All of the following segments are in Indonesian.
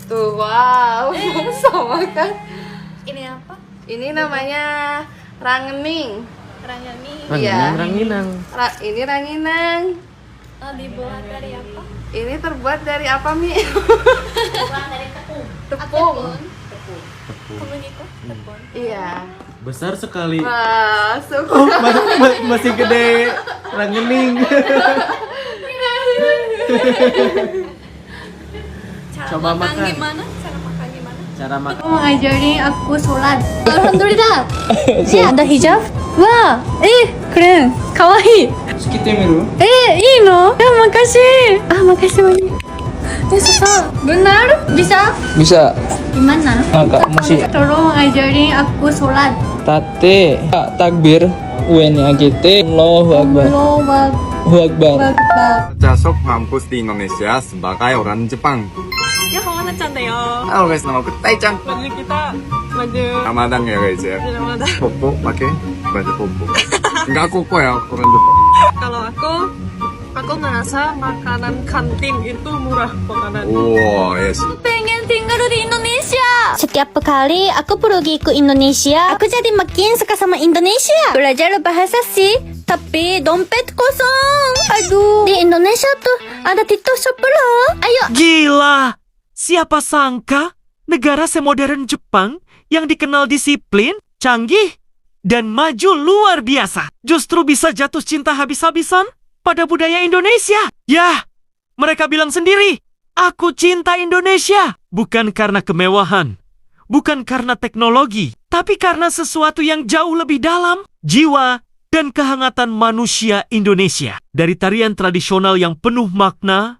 Tuh, wow, sama kan? Ini apa? Ini namanya rangening. Rangani. Iya. Ranginang. Ini ranginang. Oh, dibuat dari apa? Ini terbuat dari apa, Mi? Dibuat dari tepung. Tepung. Tepung itu? Tepung. Iya. Besar sekali. Masuk. Oh, masih gede. Rangening. Coba makan. Gimana? Cara makan gimana? Cara makan. Mengajarin aku sholat. Alhamdulillah. Ya, ada hijab. Wah, keren. Kawaii. Sekite miru. Ii no? Ya, makasih. Makasih banyak. Susah. Benar? Bisa? Bisa. Gimana? Kak, masih Tolong ajarin aku sholat. tate takbir UNIAGT Allahu Akbar. Allahu Akbar. Masuk kampus di Indonesia sebagai orang Jepang. Ya, kamu cantik. Halo guys, nama aku Taichan. Baju kita, baju Ramadan ya guys ya. Ramadan. Popo pakai baju popo. Enggak koko ya orang Jepang. Kalau aku ngerasa makanan kantin itu murah makanan. Wow, yes. Pengen tinggal di Indonesia. Setiap kali aku pergi ke Indonesia, aku jadi makin suka sama Indonesia. Belajar bahasa sih, tapi dompet kosong. Aduh, di Indonesia tuh ada TikTok shop loh. Ayo. Gila! Siapa sangka negara semodern Jepang yang dikenal disiplin, canggih, dan maju luar biasa justru bisa jatuh cinta habis-habisan pada budaya Indonesia. Yah, mereka bilang sendiri, aku cinta Indonesia. Bukan karena kemewahan, bukan karena teknologi, tapi karena sesuatu yang jauh lebih dalam, jiwa dan kehangatan manusia Indonesia. Dari tarian tradisional yang penuh makna,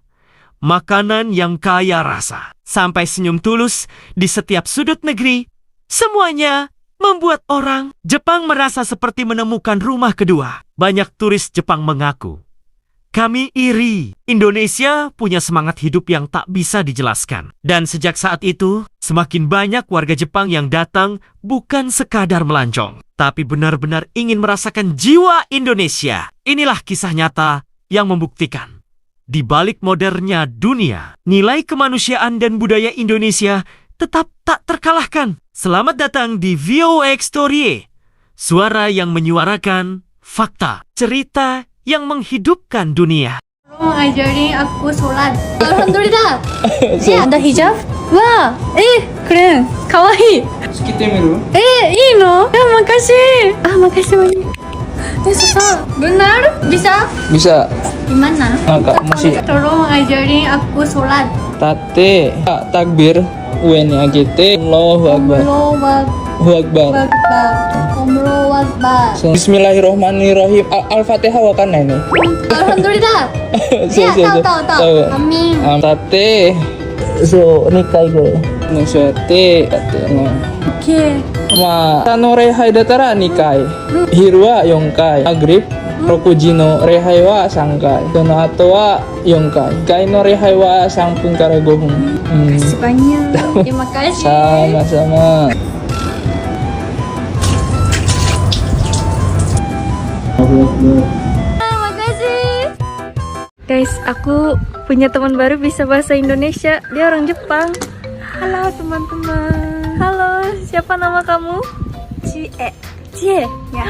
makanan yang kaya rasa, sampai senyum tulus di setiap sudut negeri, semuanya membuat orang Jepang merasa seperti menemukan rumah kedua. Banyak turis Jepang mengaku, kami iri. Indonesia punya semangat hidup yang tak bisa dijelaskan. Dan sejak saat itu, semakin banyak warga Jepang yang datang bukan sekadar melancong, tapi benar-benar ingin merasakan jiwa Indonesia. Inilah kisah nyata yang membuktikan, di balik modernnya dunia, nilai kemanusiaan dan budaya Indonesia tetap tak terkalahkan. Selamat datang di VOX Story, suara yang menyuarakan fakta, cerita yang menghidupkan dunia. Tolong ajarin aku sholat. Alhamdulillah. Ya, ada hijab. Wah, keren. Kawaii. Sekite miru. Ii no? Ya, makasih. Makasih banyak. Susah. Benar? Bisa? Bisa. Gimana? Kak, masih Tolong ajarin aku sholat. tate takbir UNIAGT Allahu Akbar. Allahu Akbar. Allahu Akbar. Bismillahirrahmanirrahim. Al-Fatihah wa kana ini. Alhamdulillah. Ya, tahu. Amin. Tate. So, nikai go. Nusate no. Oke. Tanore haidatara nikai. Hirwa yonkai. Agrib Rokuji no rehai wa sangkai. Sono ato wa yonkai. Kai no rehai wa sangpun kara gohong. Makasih banyak. Terima kasih. Sama-sama. Makasih. Guys, aku punya teman baru bisa bahasa Indonesia. Dia orang Jepang. Halo teman-teman. Halo, siapa nama kamu? Cie. Cie? Ya.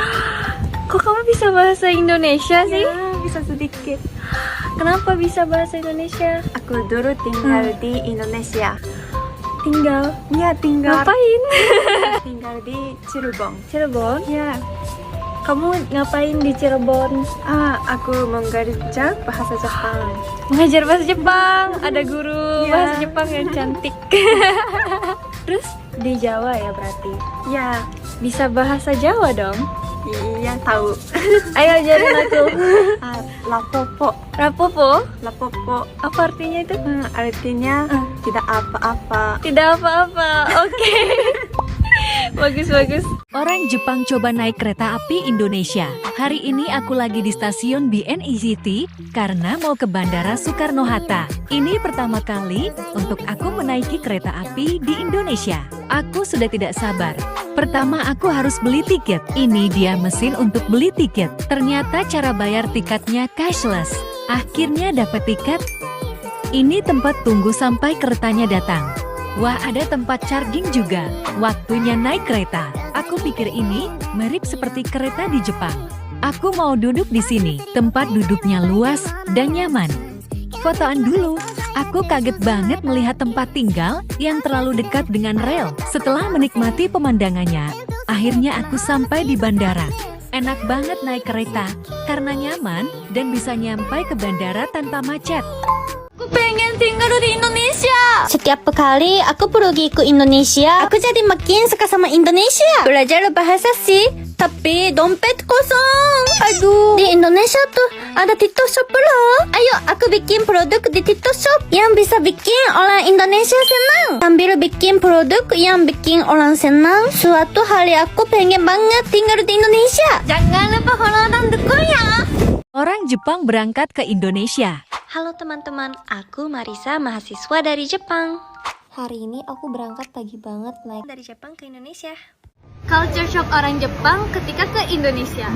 Kok kamu bisa bahasa Indonesia sih? Ya, bisa sedikit. Kenapa bisa bahasa Indonesia? Aku dulu tinggal di Indonesia. Tinggal? Ya, tinggal. Ngapain? Tinggal di Cirebon. Cirebon? Ya, Kamu ngapain di Cirebon? aku mengajar bahasa Jepang. Mengajar bahasa Jepang. Ada guru Ya. bahasa Jepang yang cantik. Terus di Jawa ya berarti? Ya, Bisa bahasa Jawa dong? iya tahu. Ayo ajarin aku. Lapopo. Rapopo? Lapopo. Apa artinya itu? Artinya tidak apa-apa. Tidak apa-apa. Oke. Bagus. Orang Jepang coba naik kereta api Indonesia. Hari ini aku lagi di stasiun BNECT karena mau ke Bandara Soekarno-Hatta. Ini pertama kali untuk aku menaiki kereta api di Indonesia. Aku sudah tidak sabar. Pertama aku harus beli tiket. Ini dia mesin untuk beli tiket. Ternyata cara bayar tiketnya cashless. Akhirnya dapat tiket. Ini tempat tunggu sampai keretanya datang. Wah, ada tempat charging juga. Waktunya naik kereta. Aku pikir ini mirip seperti kereta di Jepang. Aku mau duduk di sini. Tempat duduknya luas dan nyaman. Fotoan dulu. Aku kaget banget melihat tempat tinggal yang terlalu dekat dengan rel. Setelah menikmati pemandangannya, akhirnya aku sampai di bandara. Enak banget naik kereta karena nyaman dan bisa nyampai ke bandara tanpa macet. Aku pengen tinggal di Indonesia. Setiap kali aku pergi ke Indonesia, aku jadi makin suka sama Indonesia. Belajar bahasa sih, tapi dompet kosong. Aduh, di Indonesia tuh ada TikTok Shop loh. Ayo, aku bikin produk di TikTok Shop yang bisa bikin orang Indonesia senang. Sambil bikin produk yang bikin orang senang, suatu hari aku pengen banget tinggal di Indonesia. Jangan lupa follow dan dukung ya. Orang Jepang berangkat ke Indonesia. Halo teman-teman, aku Marisa, mahasiswa dari Jepang. Hari ini aku berangkat pagi banget naik dari Jepang ke Indonesia. Culture shock orang Jepang ketika ke Indonesia.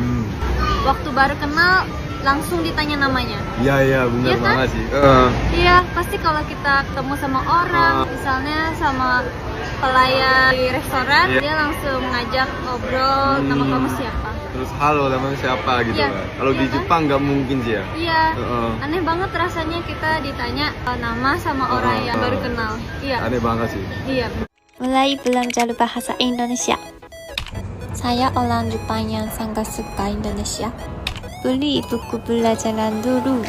Waktu baru kenal, langsung ditanya namanya. Iya benar Iya kan? banget sih. Iya, pasti kalau kita ketemu sama orang, misalnya sama pelayan di restoran, dia langsung ngajak ngobrol, nama kamu siapa? Terus halo namanya siapa gitu Iya, kan. Kalau iya di kan? Jepang nggak mungkin sih ya. Iya, aneh banget rasanya kita ditanya nama sama orang yang baru kenal. Iya, Aneh banget sih. iya. Mulai belajar bahasa Indonesia. Saya orang Jepang yang sangat suka Indonesia. Beli buku pelajaran dulu.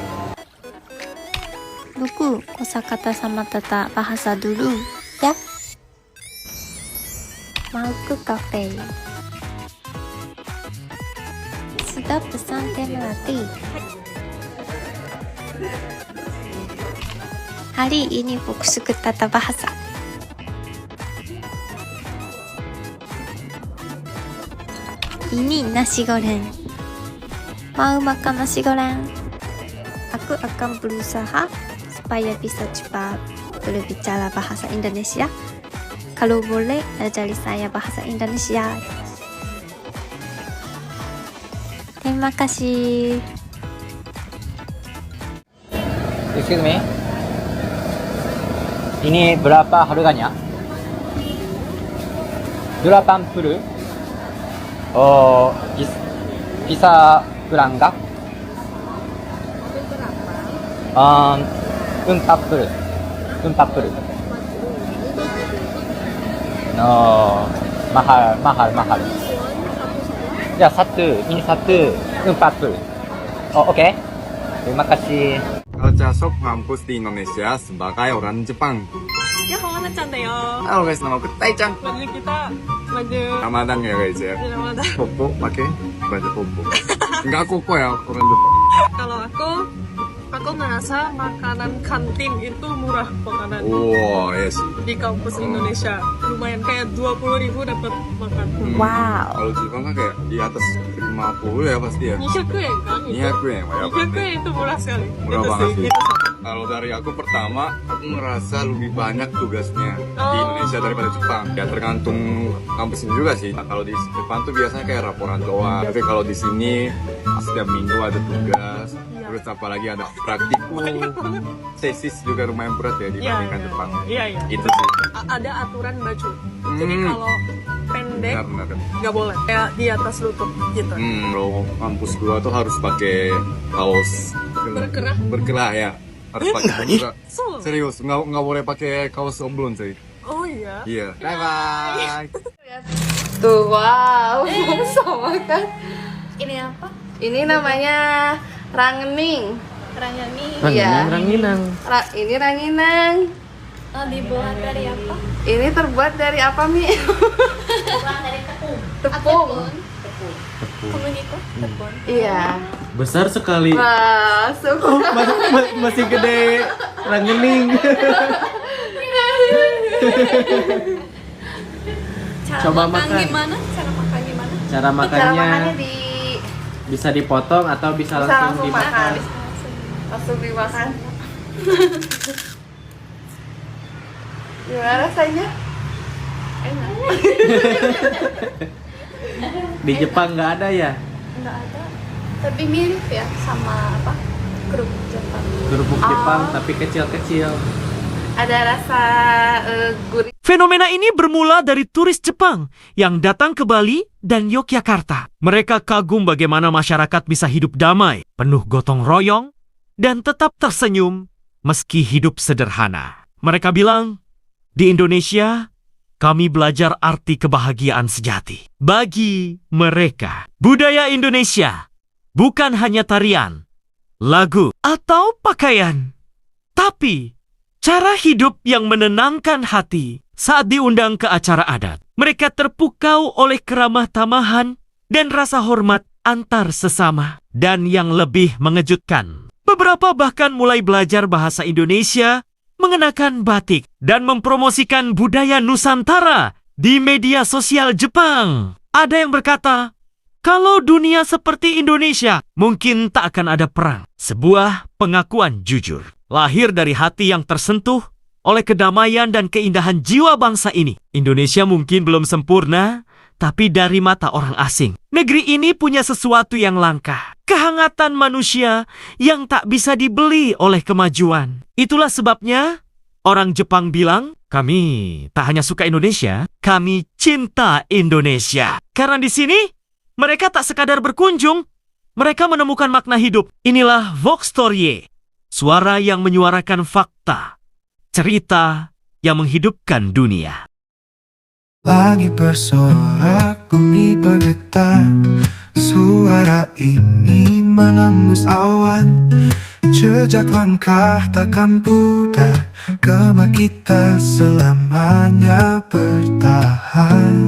Buku kosakata sama tata bahasa dulu, ya. Mau ke kafe. Sudah pesan teh melati. Hari ini fokus ke tata bahasa. Ini nasi goreng. Mau makan nasi goreng? Aku akan berusaha supaya bisa cepat berbicara bahasa Indonesia. Kalau boleh, ajari saya bahasa Indonesia. Terima kasih. Excuse me. Ini berapa harganya? 80? Oh, bisa berangkat? 40. No, mahal. Ya, ini satu 40. Oh, oke. Terima kasih. Culture shock kampus di Indonesia sebagai orang Jepang. Ya, kemana cantik ya? Halo guys, nama aku Taichan. Baju kita, baju Ramadan ya guys ya. Ramadan. Popo pakai baju popo. Enggak koko ya orang Jepang. Kalau aku ngerasa makanan kantin itu murah makanan Wow, yes. di kampus Indonesia. Lumayan kayak 20.000 dapat makan. Kalau Jepang kan kayak di atas 50 ya pasti ya. 200 yen kan? 200 yen, ya 200 yen itu murah sekali. Murah Itu banget sih. Itu satu. Kalau dari aku pertama, aku ngerasa lebih banyak tugasnya di Indonesia daripada Jepang. Ya tergantung kampus ini juga sih. Nah, kalau di Jepang tuh biasanya kayak laporan doang. Tapi kalau di sini setiap minggu ada tugas. Terus apalagi ada praktikum. Tesis juga lumayan berat ya dibandingkan Jepang. Iya. Itu sih. Ada aturan baju. Jadi kalau pendek Benar. nggak boleh. Kayak di atas lutut gitu. Kalau kampus gua tuh harus pakai kaos berkerah ya. Harus pakai So, serius, nggak boleh pakai kaos oblong sih. oh iya. Iya. Bye bye. Tuh, wow, sama kan? Ini apa? Ini namanya rangening. Rangyangi. Iya. Ranginang. Ini ranginang. Dibuat dari apa? Ini terbuat dari apa, Mi? Dibuat dari tepung. Tepung. Tepung itu? Tepung. Iya. Besar sekali. Wah, suka. Masih gede rangening. Coba makan. Gimana? Cara makan gimana? Cara Cara makannya makannya bisa dipotong atau bisa bisa langsung langsung dimakan. makan. Langsung dimakan. Gimana rasanya? Enak. Di Jepang nggak ada ya? Enggak ada. Tapi mirip ya sama apa? Kerupuk Jepang. Kerupuk Jepang tapi kecil-kecil. Ada rasa gurih. Fenomena ini bermula dari turis Jepang yang datang ke Bali dan Yogyakarta. Mereka kagum bagaimana masyarakat bisa hidup damai, penuh gotong royong, dan tetap tersenyum meski hidup sederhana. Mereka bilang, di Indonesia, kami belajar arti kebahagiaan sejati. Bagi mereka, budaya Indonesia bukan hanya tarian, lagu, atau pakaian, tapi cara hidup yang menenangkan hati saat diundang ke acara adat. Mereka terpukau oleh keramah tamahan dan rasa hormat antar sesama. Dan yang lebih mengejutkan, beberapa bahkan mulai belajar bahasa Indonesia, mengenakan batik, dan mempromosikan budaya Nusantara di media sosial Jepang. Ada yang berkata, kalau dunia seperti Indonesia, mungkin tak akan ada perang. Sebuah pengakuan jujur, lahir dari hati yang tersentuh oleh kedamaian dan keindahan jiwa bangsa ini. Indonesia mungkin belum sempurna, tapi dari mata orang asing, negeri ini punya sesuatu yang langka. Kehangatan manusia yang tak bisa dibeli oleh kemajuan. Itulah sebabnya orang Jepang bilang, kami tak hanya suka Indonesia, kami cinta Indonesia. Karena di sini, mereka tak sekadar berkunjung, mereka menemukan makna hidup. Inilah Vox Story, suara yang menyuarakan fakta, cerita yang menghidupkan dunia. Lagi bersorak bumi bergetar, suara ini menembus awan. Jejak langkah takkan pudar, gema kita selamanya bertahan.